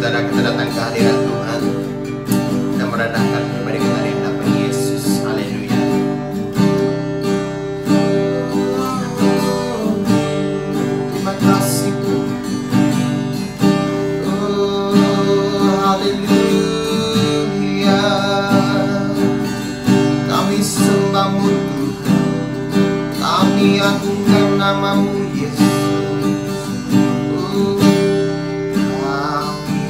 saudara, kita datang ke hadirat Tuhan dan merendahkan pribadi kita di hadapan Yesus. Haleluya. Terima kasih Tuhan. Haleluya. Kami sembahmu Tuhan, kami agungkan namamu Yesus. Kami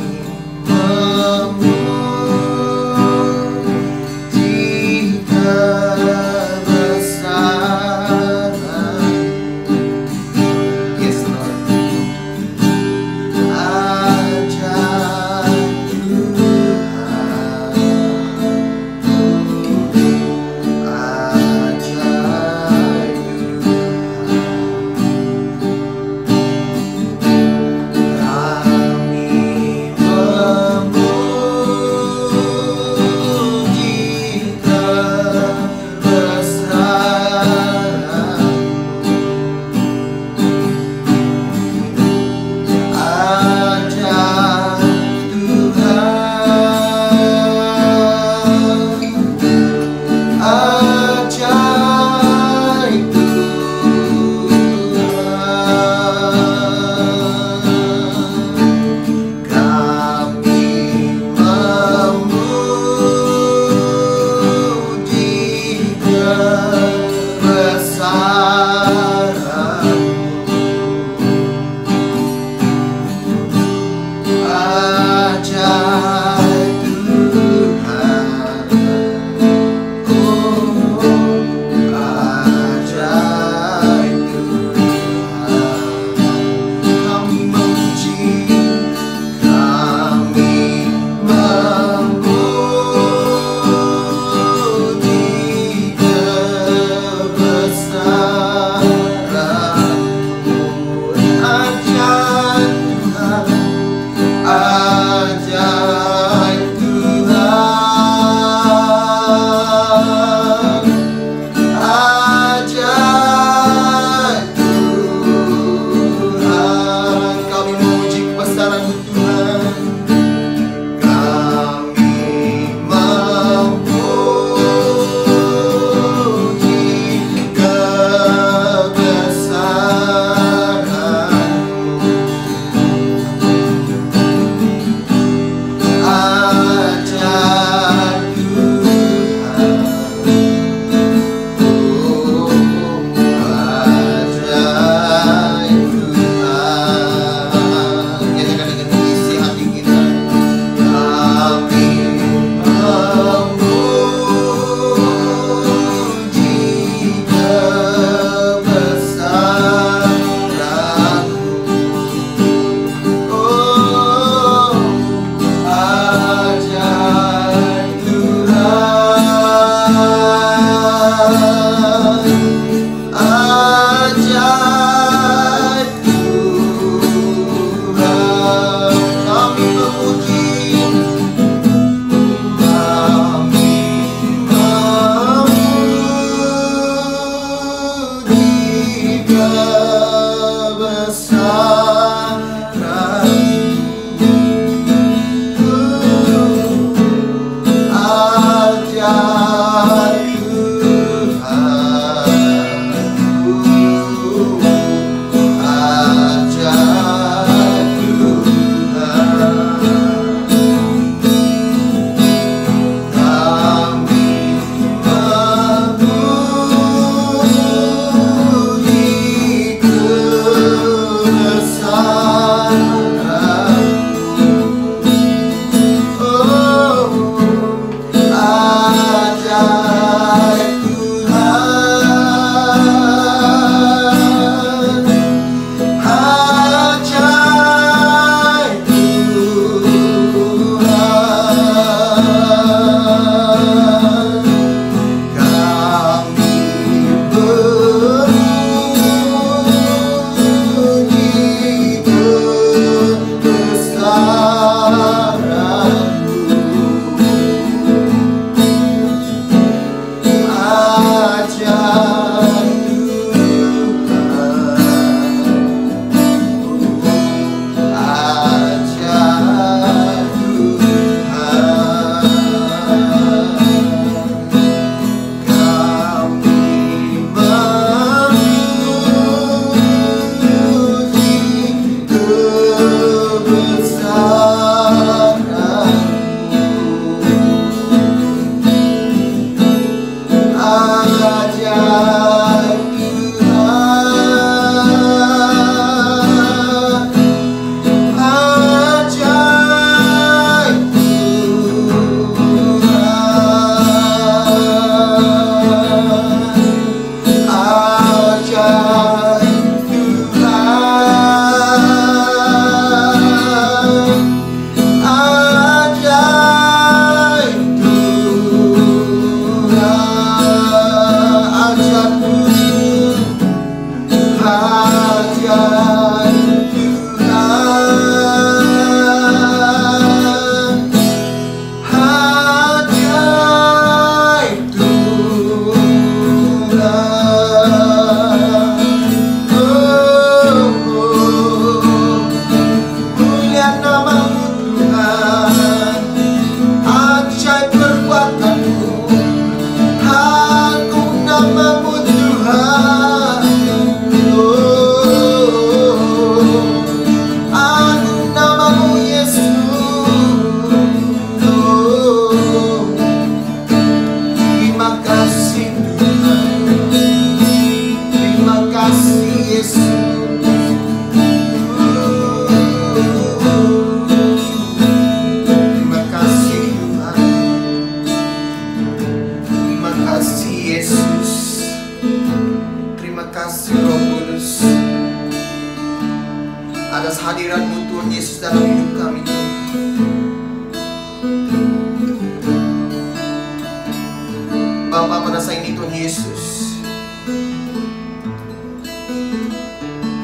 Bapa, pada saat ini Tuhan Yesus,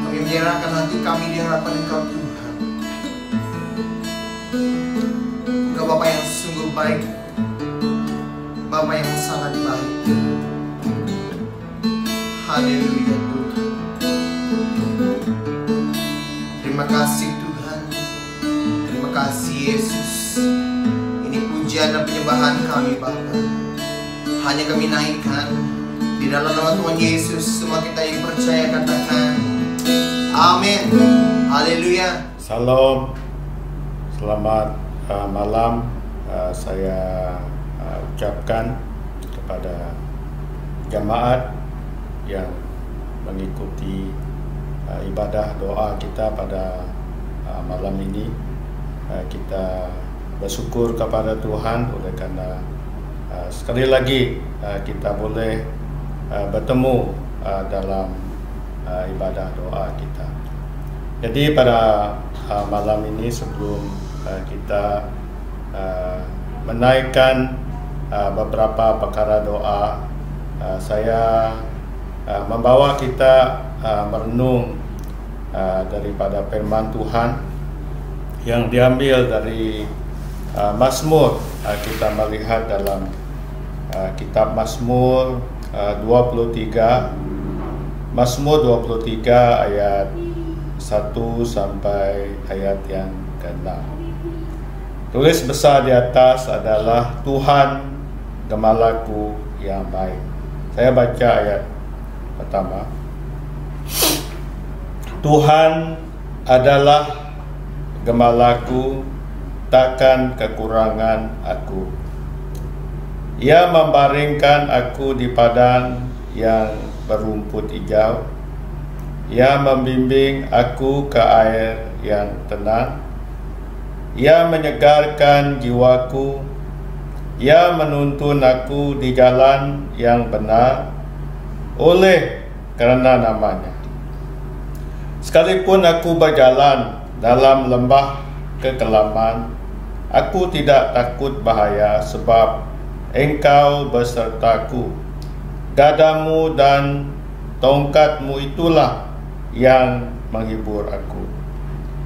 kami menyerahkan hati kami di hadapan Engkau Tuhan. Engkau Bapa yang sungguh baik, Bapa yang sangat baik. Haleluya Tuhan. Terima kasih Tuhan. Terima kasih Yesus. Ini pujian dan penyembahan kami Bapa. Hanya kami naikkan di dalam nama Tuhan Yesus. Semua kita yang percaya katakan amin. Haleluya. Salam. Selamat malam. Saya ucapkan kepada jamaat yang mengikuti ibadah doa kita pada malam ini. Kita bersyukur kepada Tuhan oleh karena sekali lagi kita boleh bertemu dalam ibadah doa kita. Jadi pada malam ini sebelum kita menaikkan beberapa perkara doa, saya membawa kita merenung daripada firman Tuhan yang diambil dari Mazmur. Kita melihat dalam kitab Mazmur 23, Mazmur 23 ayat 1 sampai ayat yang ke-6. Tulis besar di atas adalah Tuhan Gembalaku yang baik. Saya baca ayat pertama. Tuhan adalah gembalaku, takkan kekurangan aku. Ia membaringkan aku di padang yang berumput hijau. Ia membimbing aku ke air yang tenang. Ia menyegarkan jiwaku. Ia menuntun aku di jalan yang benar oleh karena namanya. Sekalipun aku berjalan dalam lembah kekelaman, aku tidak takut bahaya sebab Engkau besertaku. Gadamu dan tongkatmu itulah yang menghibur aku.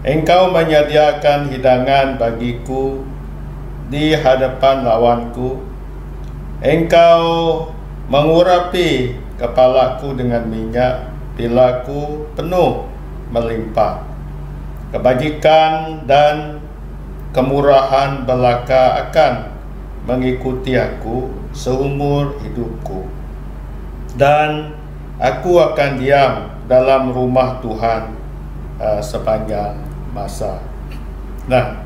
Engkau menyediakan hidangan bagiku di hadapan lawanku. Engkau mengurapi kepalaku dengan minyak, pilaku penuh melimpah. Kebajikan dan kemurahan belaka akan mengikuti aku seumur hidupku, dan aku akan diam dalam rumah Tuhan sepanjang masa. Nah,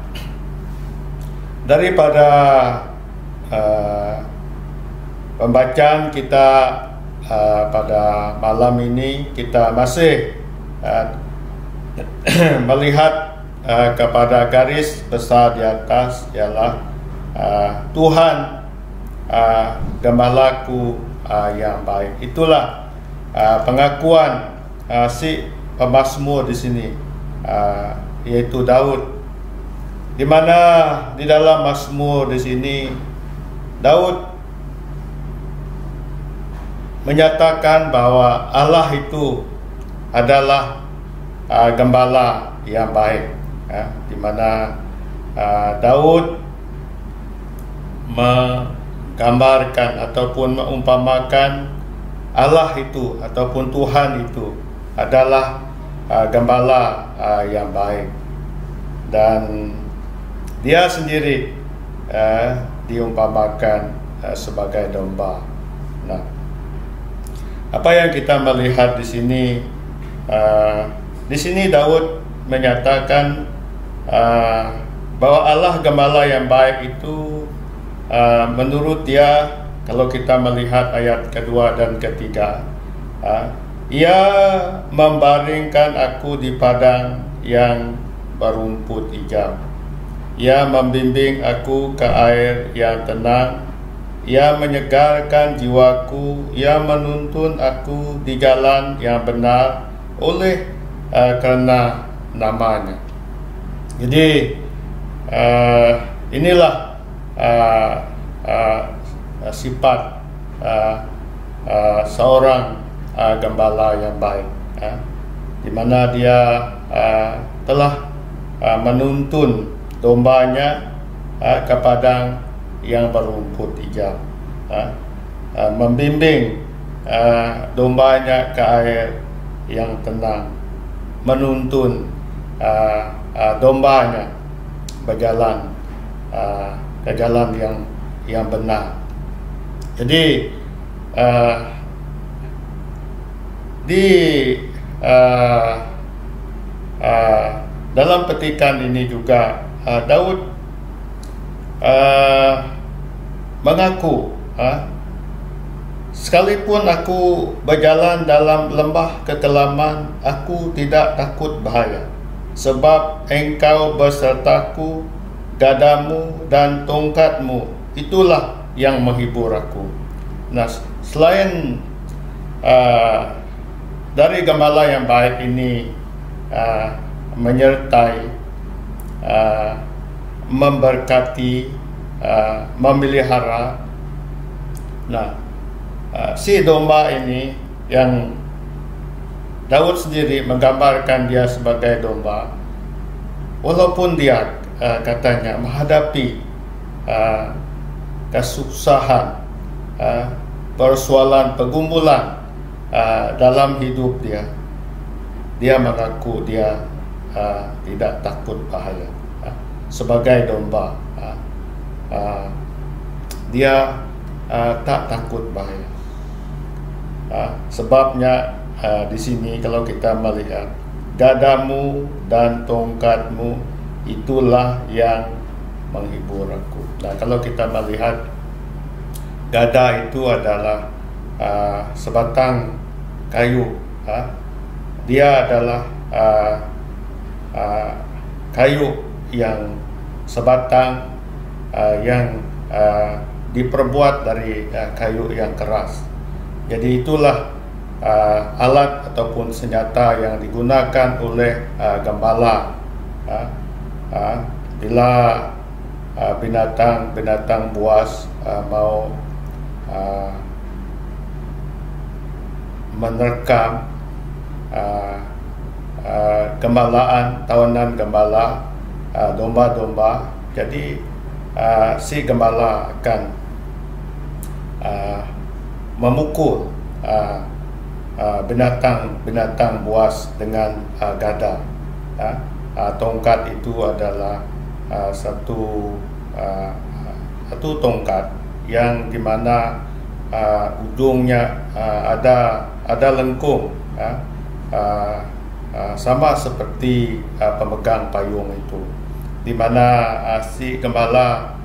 daripada pembacaan kita pada malam ini, kita masih melihat kepada garis besar di atas, ialah Tuhan Gembalaku yang baik. Itulah pengakuan si pemazmur di sini, yaitu Daud, di mana di dalam Mazmur di sini Daud menyatakan bahwa Allah itu adalah gembala yang baik, di mana Daud menggambarkan ataupun mengumpamakan Allah itu ataupun Tuhan itu adalah gembala yang baik, dan dia sendiri diumpamakan sebagai domba. Nah, apa yang kita melihat di sini? Di sini Daud menyatakan bahwa Allah gembala yang baik itu, menurut dia, kalau kita melihat ayat kedua dan ketiga, ia membaringkan aku di padang yang berumput hijau. Ia membimbing aku ke air yang tenang. Ia menyegarkan jiwaku. Ia menuntun aku di jalan yang benar oleh karena namanya. Jadi inilah sifat seorang gembala yang baik, di mana dia telah menuntun dombanya ke padang yang berumput hijau, membimbing dombanya ke air yang tenang, menuntun dombanya berjalan ke jalan yang benar. Jadi dalam petikan ini juga Daud mengaku, sekalipun aku berjalan dalam lembah kekelaman, aku tidak takut bahaya, sebab Engkau bersertaku, gadamu dan tongkatmu itulah yang menghibur aku. Nah, selain dari gembala yang baik ini menyertai, memberkati, memelihara. Nah, si domba ini yang Daud sendiri menggambarkan dia sebagai domba, walaupun dia katanya menghadapi kesusahan, persoalan, pergumulan dalam hidup dia, dia mengaku dia tidak takut bahaya. Sebagai domba, dia tak takut bahaya. Sebabnya di sini kalau kita melihat, gadamu dan tongkatmu itulah yang menghibur aku. Nah, kalau kita melihat, gada itu adalah sebatang kayu. Dia adalah kayu yang sebatang yang diperbuat dari kayu yang keras. Jadi itulah alat ataupun senjata yang digunakan oleh gembala bila binatang buas mau menerkam gembalaan, tawanan gembala, domba-domba. Jadi si gembala akan memukul binatang buas dengan gada. Tongkat itu adalah satu tongkat yang dimana ujungnya ada lengkung, sama seperti pemegang payung itu, di mana si gembala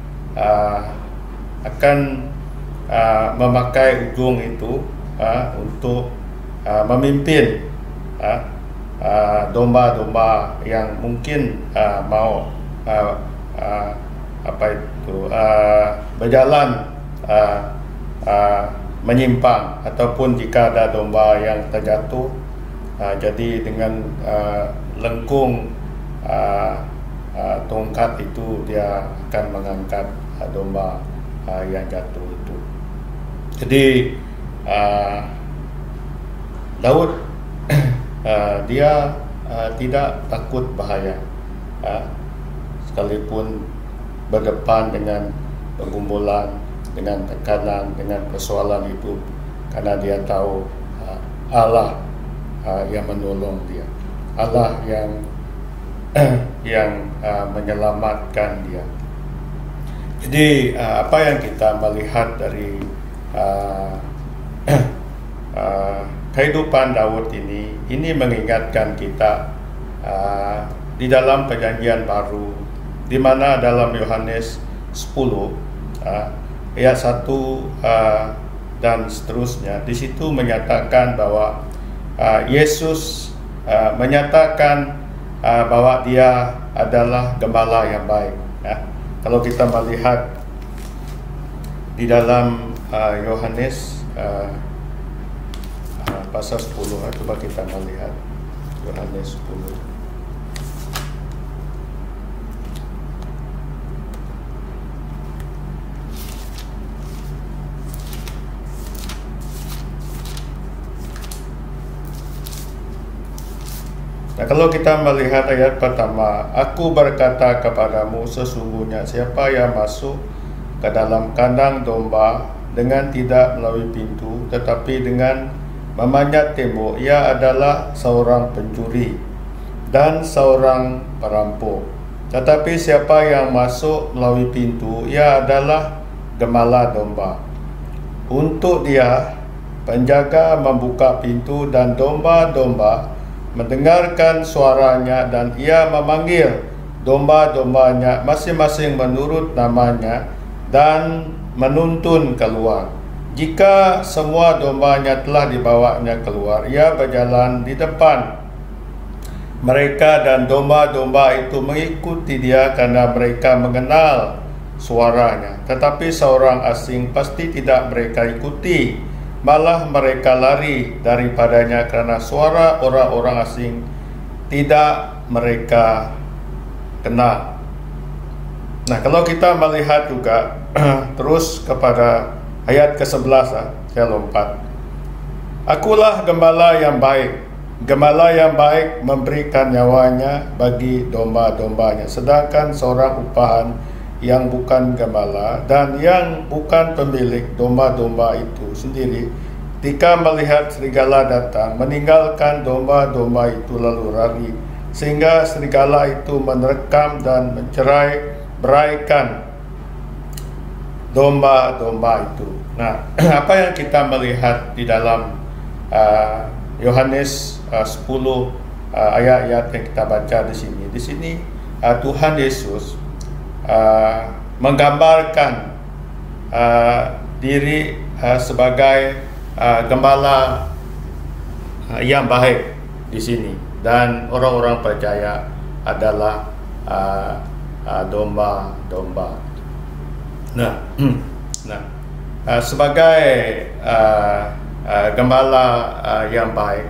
akan memakai ujung itu untuk memimpin domba-domba yang mungkin mau berjalan menyimpang, ataupun jika ada domba yang terjatuh, jadi dengan lengkung tongkat itu dia akan mengangkat domba yang jatuh itu. Jadi Daud dia tidak takut bahaya, sekalipun berdepan dengan pergumulan, dengan tekanan, dengan persoalan hidup, karena dia tahu Allah yang menolong dia, Allah yang menyelamatkan dia. Jadi apa yang kita melihat dari kehidupan Daud ini mengingatkan kita di dalam Perjanjian Baru, di mana dalam Yohanes 10 ayat 1 dan seterusnya, di situ menyatakan bahwa Yesus menyatakan bahwa dia adalah gembala yang baik. Kalau kita melihat di dalam Yohanes pasal 10, coba kita melihat Yohanes 10. Nah, kalau kita melihat ayat pertama, aku berkata kepadamu, sesungguhnya siapa yang masuk ke dalam kandang domba dengan tidak melalui pintu, tetapi dengan memanjat tembok, ia adalah seorang pencuri dan seorang perampok. Tetapi siapa yang masuk melalui pintu, ia adalah gembala domba. Untuk dia, penjaga membuka pintu dan domba-domba mendengarkan suaranya, dan ia memanggil domba-dombanya masing-masing menurut namanya dan menuntun keluar. Jika semua dombanya telah dibawanya keluar, ia berjalan di depan mereka, dan domba-domba itu mengikuti dia karena mereka mengenal suaranya. Tetapi seorang asing pasti tidak mereka ikuti, malah mereka lari daripadanya karena suara orang-orang asing tidak mereka kenal. Nah, kalau kita melihat juga terus kepada ayat ke-11, saya lompat. Akulah gembala yang baik. Gembala yang baik memberikan nyawanya bagi domba-dombanya, sedangkan seorang upahan yang bukan gembala dan yang bukan pemilik domba-domba itu sendiri, ketika melihat serigala datang, meninggalkan domba-domba itu lalu lari, sehingga serigala itu menerkam dan mencerai-beraikan domba-domba itu. Nah, apa yang kita melihat di dalam Yohanes 10 ayat-ayat yang kita baca di sini. Di sini Tuhan Yesus menggambarkan diri sebagai gembala yang baik di sini, dan orang-orang percaya adalah domba-domba. Nah, sebagai gembala yang baik,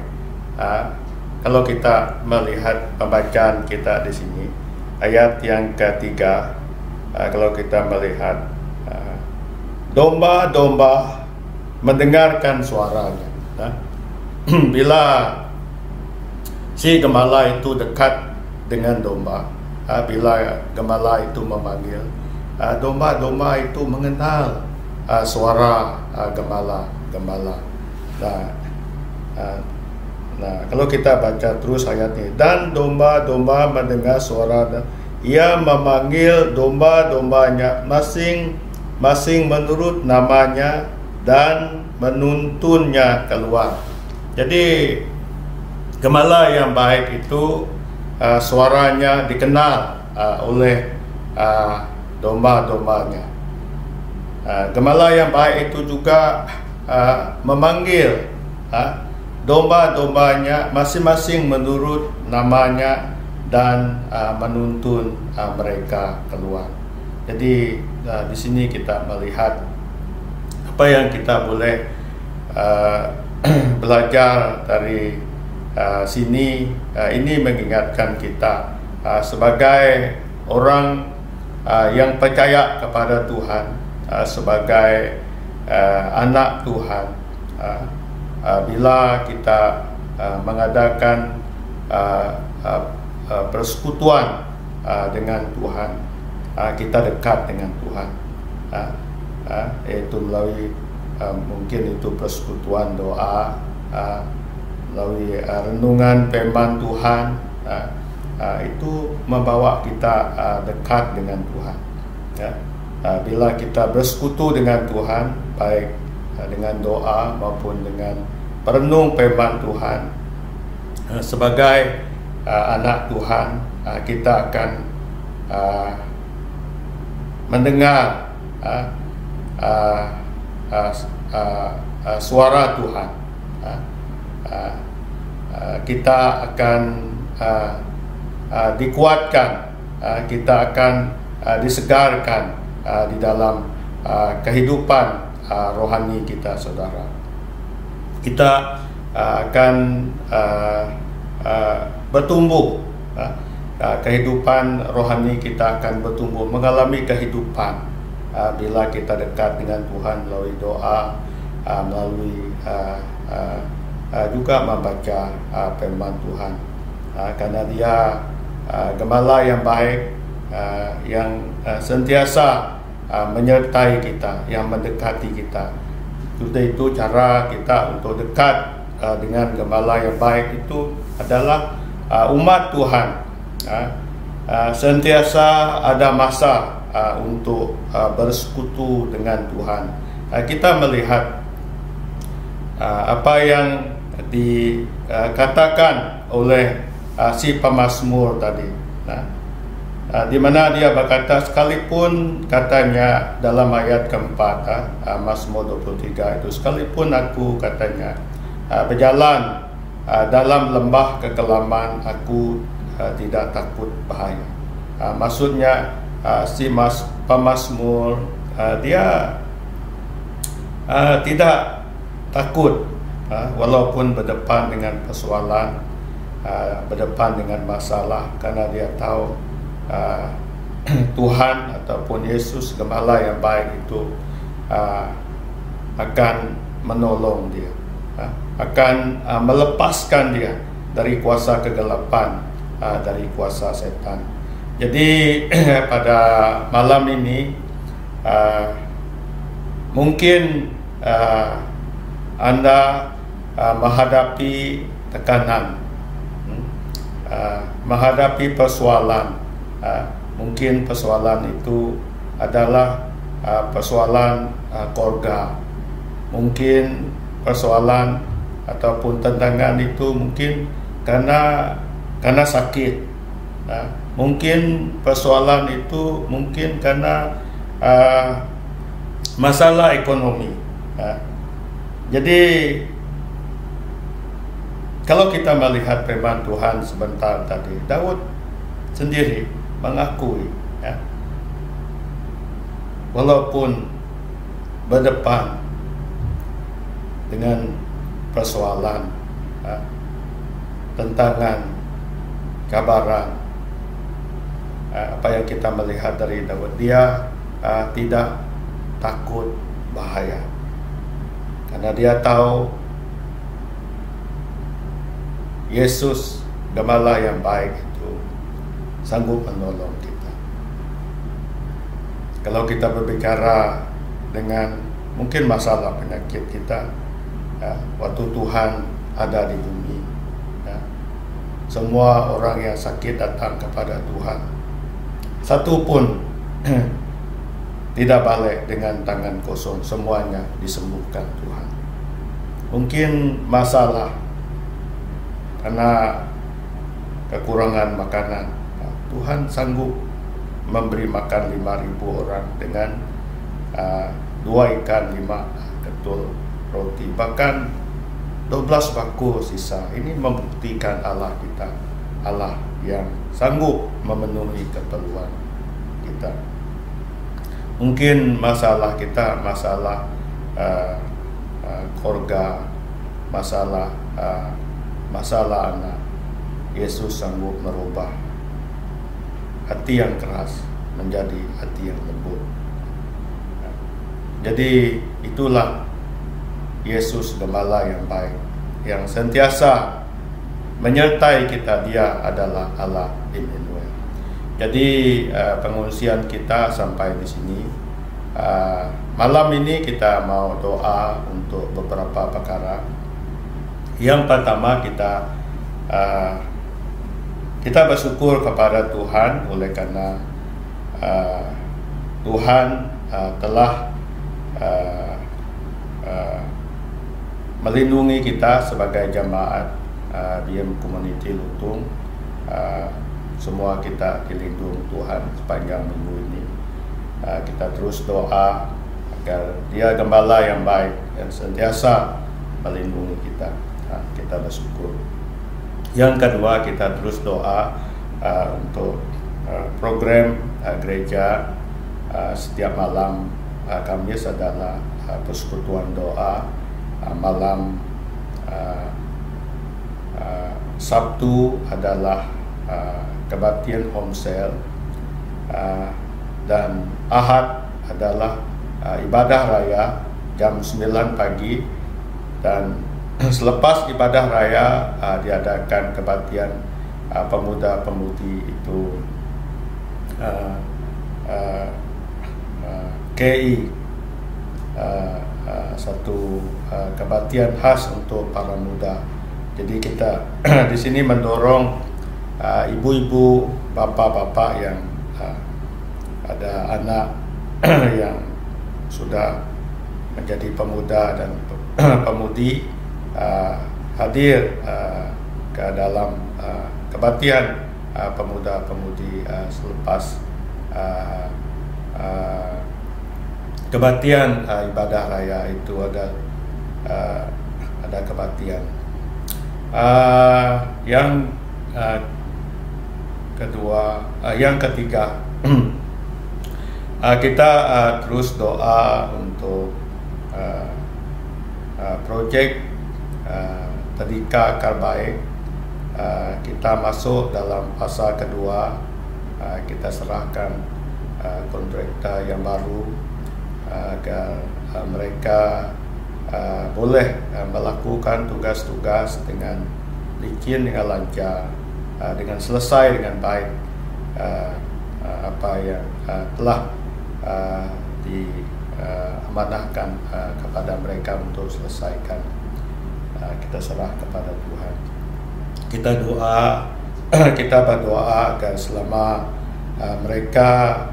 kalau kita melihat pembacaan kita di sini, ayat yang ketiga, kalau kita melihat domba-domba mendengarkan suaranya. Bila si gembala itu dekat dengan domba, bila gembala itu memanggil, domba-domba itu mengenal suara gembala. Nah, kalau kita baca terus ayatnya, dan domba-domba mendengar suara, ia memanggil domba-dombanya masing-masing menurut namanya dan menuntunnya keluar. Jadi gembala yang baik itu suaranya dikenal oleh domba-dombanya. Gembala yang baik itu juga memanggil domba-dombanya masing-masing menurut namanya dan menuntun mereka keluar. Jadi di sini kita melihat apa yang kita boleh belajar dari sini. Ini mengingatkan kita sebagai orang yang percaya kepada Tuhan, sebagai anak Tuhan, bila kita mengadakan persekutuan dengan Tuhan, kita dekat dengan Tuhan, yaitu melalui mungkin itu persekutuan doa, melalui renungan firman Tuhan, itu membawa kita dekat dengan Tuhan. Bila kita bersekutu dengan Tuhan, baik dengan doa maupun dengan perenung firman Tuhan, sebagai anak Tuhan, kita akan mendengar suara Tuhan. Kita akan dikuatkan, kita akan disegarkan di dalam kehidupan rohani kita, saudara. Kita akan bertumbuh, kehidupan rohani kita akan bertumbuh, mengalami kehidupan bila kita dekat dengan Tuhan melalui doa, melalui juga membaca firman Tuhan. karena dia gembala yang baik, yang sentiasa menyertai kita, yang mendekati kita. Sudah itu cara kita untuk dekat dengan gembala yang baik itu adalah umat Tuhan sentiasa ada masa untuk bersekutu dengan Tuhan. Kita melihat apa yang dikatakan oleh si pemazmur tadi, di mana dia berkata, sekalipun katanya dalam ayat keempat, Mazmur 23 itu, sekalipun aku katanya berjalan dalam lembah kekelaman, aku tidak takut bahaya. Maksudnya si pemazmur dia tidak takut walaupun berdepan dengan persoalan, berdepan dengan masalah, karena dia tahu Tuhan ataupun Yesus gembala yang baik itu akan menolong dia, akan melepaskan dia dari kuasa kegelapan, dari kuasa setan. Jadi pada malam ini mungkin Anda menghadapi tekanan, menghadapi persoalan. Mungkin persoalan itu adalah persoalan keluarga, mungkin persoalan ataupun tantangan itu mungkin karena sakit, mungkin persoalan itu mungkin karena masalah ekonomi. Jadi kalau kita melihat firman Tuhan sebentar tadi, Daud sendiri mengakui, walaupun berdepan dengan persoalan, tantangan, kabaran, apa yang kita melihat dari Daud, dia tidak takut bahaya, karena dia tahu Yesus gembala yang baik itu sanggup menolong kita. Kalau kita berbicara dengan mungkin masalah penyakit kita, waktu Tuhan ada di bumi, semua orang yang sakit datang kepada Tuhan, satu pun tidak balik dengan tangan kosong, semuanya disembuhkan Tuhan. Mungkin masalah karena kekurangan makanan, Tuhan sanggup memberi makan 5.000 orang dengan 2 ikan, 5 ketul roti, bahkan 12 bakul sisa. Ini membuktikan Allah kita, Allah yang sanggup memenuhi keperluan kita. Mungkin masalah kita, masalah keluarga, masalah anak. Yesus sanggup merubah hati yang keras menjadi hati yang lembut. Jadi itulah Yesus gembala yang baik, yang sentiasa menyertai kita. Dia adalah Allah Immanuel. Jadi pengungsian kita sampai di sini. Malam ini kita mau doa untuk beberapa perkara. Yang pertama, kita bersyukur kepada Tuhan oleh karena Tuhan telah melindungi kita sebagai jemaat BM Community Lutung. Semua kita dilindungi Tuhan sepanjang minggu ini. Kita terus doa agar Dia gembala yang baik dan sentiasa melindungi kita. Kita bersyukur. Yang kedua, kita terus doa untuk program gereja setiap malam Kamis adalah persekutuan doa, malam Sabtu adalah kebaktian home cell, dan Ahad adalah ibadah raya jam 9 pagi, dan selepas ibadah raya diadakan kebaktian pemuda-pemudi itu KI satu kebaktian khas untuk para muda. Jadi kita di sini mendorong ibu-ibu, bapak-bapak yang ada anak yang sudah menjadi pemuda dan pemudi hadir ke dalam kebaktian pemuda-pemudi selepas kebaktian ibadah raya itu ada kebaktian. Yang ketiga kita terus doa untuk projek Tadika Karbaik. Kita masuk dalam fasa kedua. Kita serahkan kontraktor yang baru agar mereka boleh melakukan tugas-tugas dengan licin, dengan lancar, dengan selesai dengan baik apa yang telah diamanahkan kepada mereka untuk selesaikan. Kita serah kepada Tuhan. Kita berdoa agar selama mereka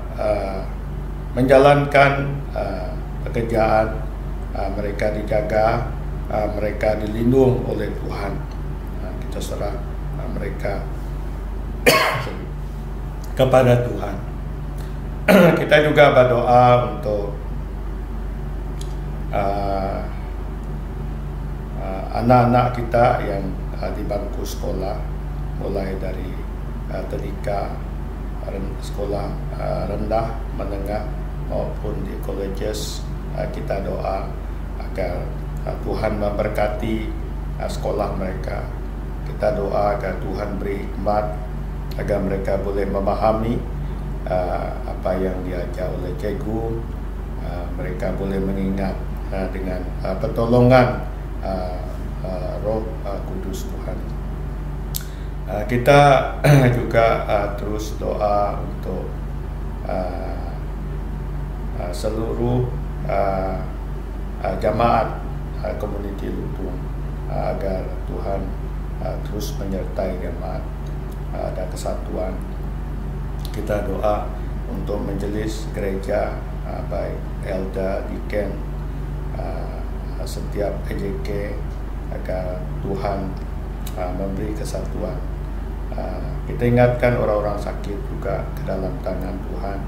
menjalankan pekerjaan, mereka dijaga, mereka dilindung oleh Tuhan. Kita serah mereka kepada Tuhan. Kita juga berdoa untuk anak-anak kita yang di bangku sekolah, mulai dari tadika sekolah rendah, menengah maupun di colleges. Kita doa agar Tuhan memberkati sekolah mereka. Kita doa agar Tuhan beri hikmat agar mereka boleh memahami apa yang diajar oleh cikgu. Mereka boleh mengingat dengan pertolongan Roh Kudus Tuhan. Kita juga terus doa untuk seluruh jamaat komuniti Lutung agar Tuhan terus menyertai jamaat dan kesatuan. Kita doa untuk majelis gereja, baik elder, deacon, setiap EJK, agar Tuhan memberi kesatuan. Kita ingatkan orang-orang sakit juga ke dalam tangan Tuhan.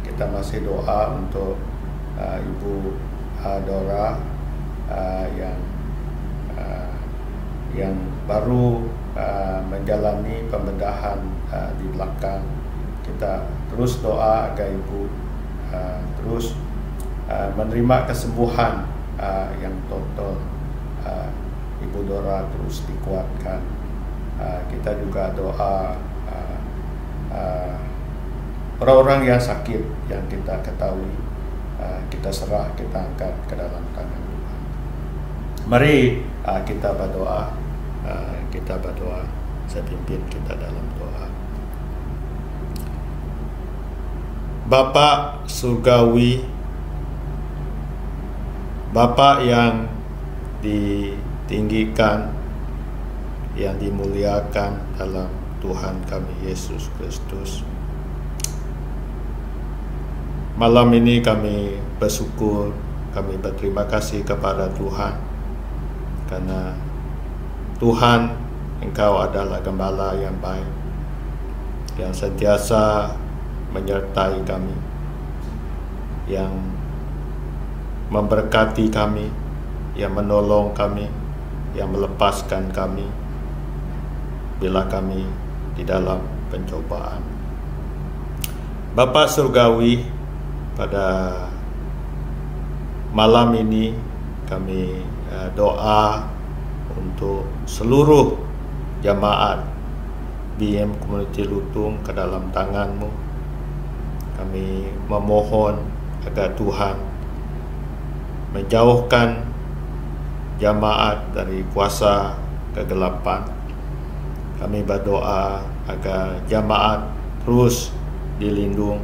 Kita masih doa untuk Ibu Dora yang baru menjalani pembedahan di belakang. Kita terus doa agar Ibu terus menerima kesembuhan yang total. Ibu Dora terus dikuatkan. Kita juga doa orang-orang yang sakit yang kita ketahui, kita serah, kita angkat ke dalam tangan Tuhan. Mari kita berdoa. Saya pimpin kita dalam doa. Bapa surgawi, Bapa yang ditinggikan, yang dimuliakan dalam Tuhan kami Yesus Kristus. Malam ini kami bersyukur, kami berterima kasih kepada Tuhan, karena Tuhan, Engkau adalah Gembala yang baik, yang sentiasa menyertai kami, yang memberkati kami, yang menolong kami, yang melepaskan kami bila kami di dalam pencobaan. Bapa surgawi, pada malam ini kami doa untuk seluruh jamaat BM Komuniti Lutung ke dalam tangan-Mu. Kami memohon agar Tuhan menjauhkan jamaat dari kuasa kegelapan, kami berdoa agar jemaat terus dilindung,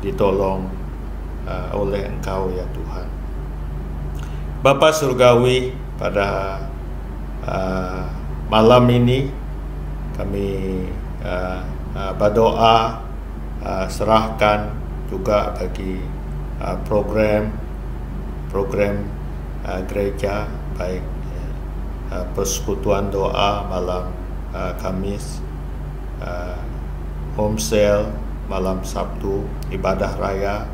ditolong oleh Engkau ya Tuhan. Bapa Surgawi, pada malam ini kami berdoa serahkan juga bagi program gereja, baik persekutuan doa malam Kamis, home sale malam Sabtu, ibadah raya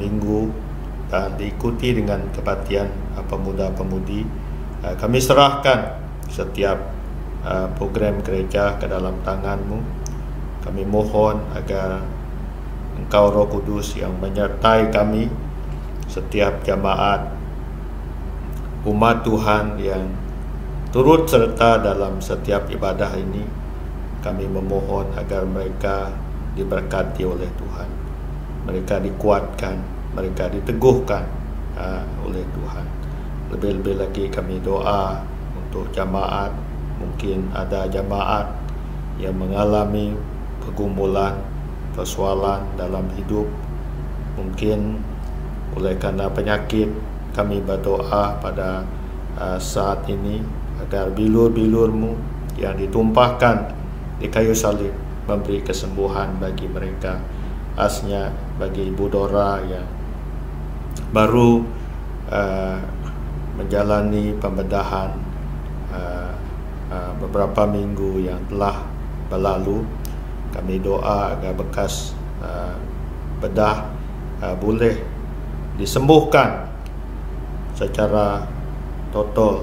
Minggu, dan diikuti dengan kebaktian pemuda-pemudi. Kami serahkan setiap program gereja ke dalam tangan-Mu. Kami mohon agar Engkau Roh Kudus yang menyertai kami, setiap jemaat umat Tuhan yang turut serta dalam setiap ibadah ini. Kami memohon agar mereka diberkati oleh Tuhan, mereka dikuatkan, mereka diteguhkan oleh Tuhan. Lebih-lebih lagi kami doa untuk jemaat. Mungkin ada jemaat yang mengalami pergumulan, persoalan dalam hidup, mungkin oleh karena penyakit. Kami berdoa pada saat ini agar bilur-bilur-Mu yang ditumpahkan di kayu salib memberi kesembuhan bagi mereka. Khasnya bagi Ibu Dora yang baru menjalani pembedahan beberapa minggu yang telah berlalu. Kami doa agar bekas bedah boleh disembuhkan secara total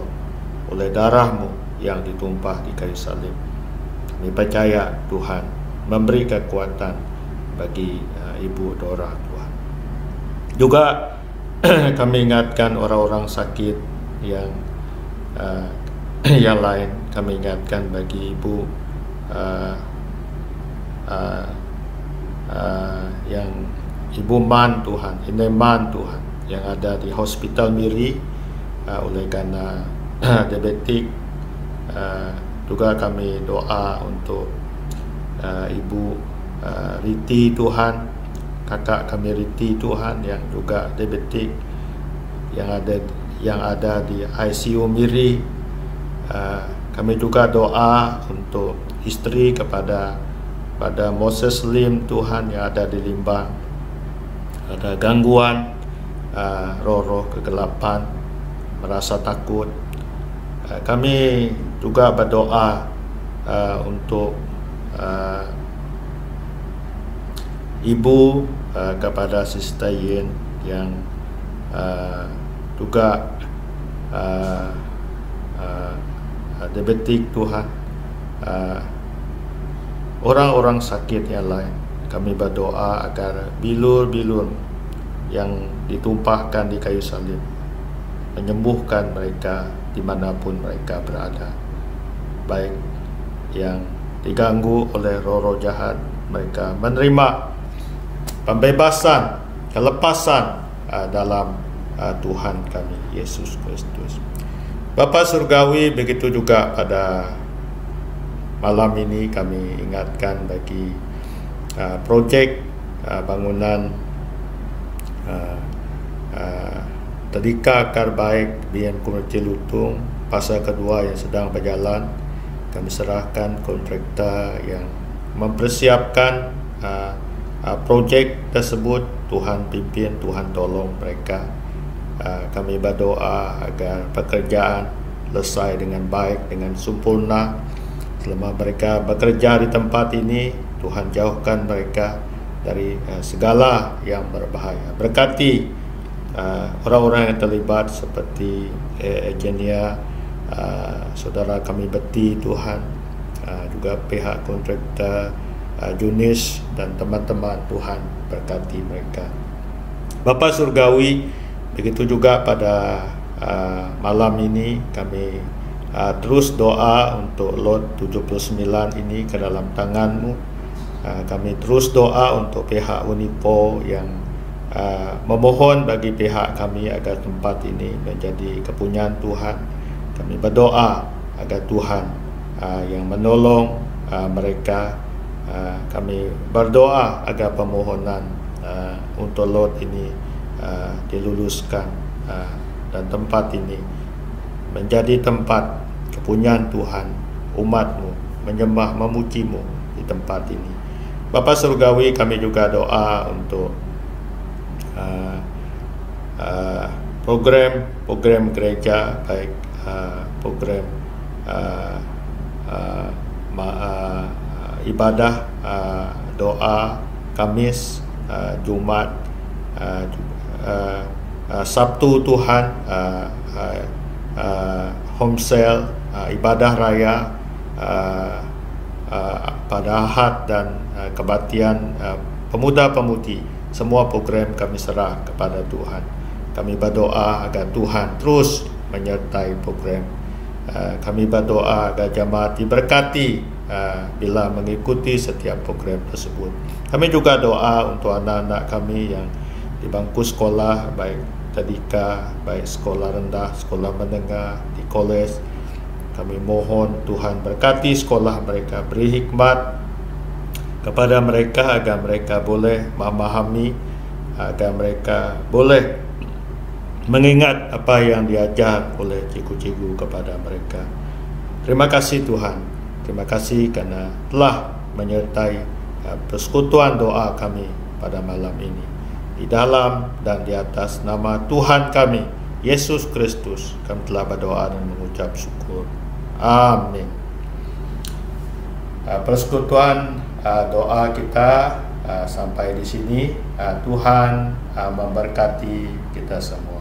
oleh darah-Mu yang ditumpah di kayu salib. Kami percaya Tuhan memberi kekuatan bagi Ibu Dora, Tuhan. Juga kami ingatkan orang-orang sakit yang yang lain. Kami ingatkan bagi Ibu yang Ibu Man, Tuhan, Ineman, Tuhan, yang ada di Hospital Miri oleh karena diabetik. Juga kami doa untuk Ibu Riti, Tuhan, kakak kami Riti, Tuhan, yang juga diabetik, yang ada di ICU Miri. Kami juga doa untuk istri pada Moses Lim, Tuhan, yang ada di Limbang, ada gangguan roh-roh kegelapan, merasa takut. Kami juga berdoa untuk Ibu kepada Sister Yin yang juga diabetik, Tuhan. Orang-orang sakit yang lain, kami berdoa agar bilur-bilur yang ditumpahkan di kayu salib menyembuhkan mereka dimanapun mereka berada, baik yang diganggu oleh roh-roh jahat, mereka menerima pembebasan, kelepasan dalam Tuhan kami Yesus Kristus. Bapa Surgawi, begitu juga pada malam ini kami ingatkan bagi projek bangunan Tadika Akar Baik BM Komuniti Lutung fasa kedua yang sedang berjalan. Kami serahkan kontraktor yang mempersiapkan projek tersebut. Tuhan pimpin, Tuhan tolong mereka. Kami berdoa agar pekerjaan selesai dengan baik, dengan sempurna. Selama mereka bekerja di tempat ini, Tuhan jauhkan mereka dari segala yang berbahaya. Berkati orang-orang yang terlibat seperti engineer, saudara kami Beti, Tuhan, juga pihak kontraktor Junis dan teman-teman, Tuhan berkati mereka. Bapa Surgawi, begitu juga pada malam ini kami terus doa untuk lot 79 ini ke dalam tangan-Mu. Kami terus doa untuk pihak Unipo yang memohon bagi pihak kami agar tempat ini menjadi kepunyaan Tuhan. Kami berdoa agar Tuhan yang menolong mereka. Kami berdoa agar permohonan untuk lot ini diluluskan, dan tempat ini menjadi tempat kepunyaan Tuhan, umat-Mu menyembah memuji-Mu di tempat ini. Bapa Surgawi, kami juga doa untuk program gereja, baik program ibadah, doa Kamis, Jumat, Sabtu Tuhan, home sale, ibadah raya, pada Ahad dan kebaktian pemuda-pemudi. Semua program kami serah kepada Tuhan. Kami berdoa agar Tuhan terus menyertai program. Kami berdoa agar jemaat diberkati bila mengikuti setiap program tersebut. Kami juga doa untuk anak-anak kami yang di bangku sekolah, baik tadika, baik sekolah rendah, sekolah menengah, di kolej. Kami mohon Tuhan berkati sekolah mereka, beri hikmat kepada mereka agar mereka boleh memahami, agar mereka boleh mengingat apa yang diajar oleh cikgu-cikgu kepada mereka. Terima kasih Tuhan, terima kasih karena telah menyertai persekutuan doa kami pada malam ini. Di dalam dan di atas nama Tuhan kami, Yesus Kristus, kami telah berdoa dan mengucap syukur. Amin. Persekutuan doa kita sampai di sini. Tuhan memberkati kita semua.